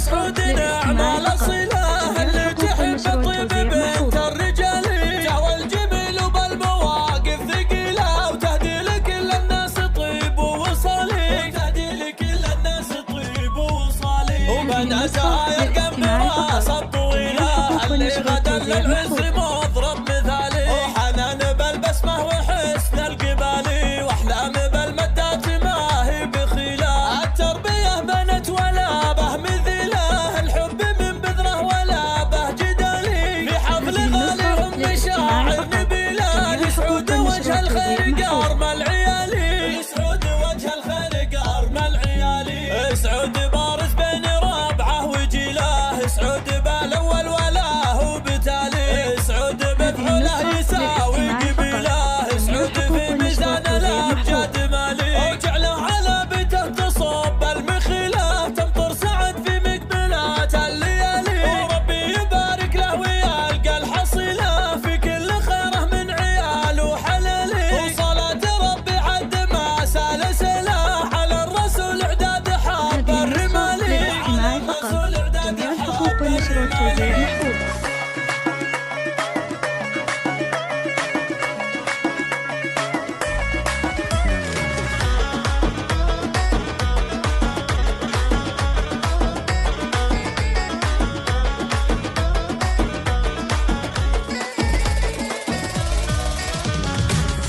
مسعود نعمة الأصيلة اللي تحب طيب بنت الرجال، جوا الجميل وبالمواقف ثقيلة وتهدي لكل الناس طيب ووصالي، وتهدي لكل الناس طيب ووصالي، وبناتها يرقم براس الطويلة اللي غدا للعز مضرب مثالي، وحنان بالبسمة وحسن القبالي واحلام بالمدات ما هي بخيلة، التربية بنت ولا به مثيله، الحب من بذره ولا به جدالي، في حفل غالي مشاعر نبيله، لسعود وجه الخير قرم العيالي، لسعود وجه الخير قرم العيالي، سعود بارز بين ربعه وجيله، سعود بالاول ولا هو بتالي، سعود بفعله يساوي قبيله، سعود في ميزان الامجاد مالي، وجعله على بيته تصب المخيله، تمطر سعد في مقبلات الليالي، وربي يبارك له ويلقى الحصيله في كل خيره من عيال وحلالي، وصلاة ربي عد ما سال سلاح على الرسول اعداد حب الرمالي، على الرسول اعداد حب الرمالي.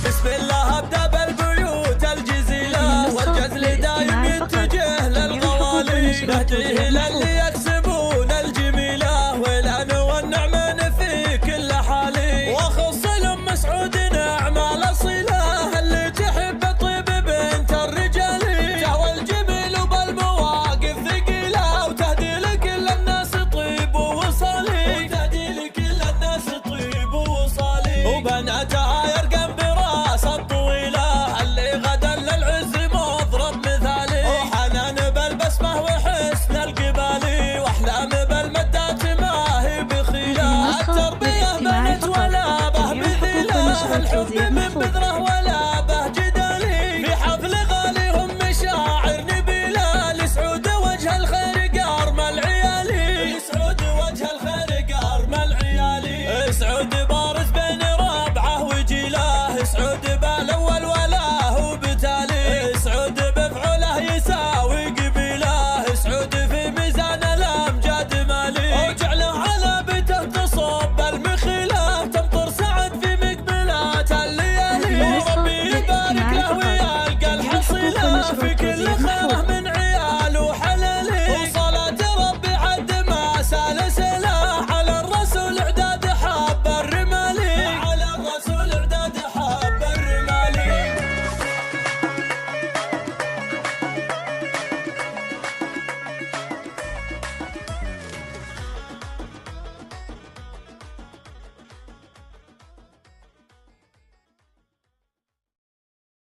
بسم الله ابدا بالبيوت الجزيله، والجزل دايم يتجه للغوالي، نهديه للي يكسبون الجميله، والان والنعمان في كل حالي، واخص لام مسعود نعمه الاصيله اللي تحب طيب بنت الرجال، جوا الجميل وبالمواقف ثقيله وتهدي لكل الناس طيب ووصالي، وتهدي لكل الناس طيب ووصالي، وبناتها يرقم براس الطويله اللي غدا للعز مضرب مثالي، وحنان بالبسمه وحسن القبالي واحلام بالمدات ما هي بخيله، التربيه بنت ولا به مثيله، الحب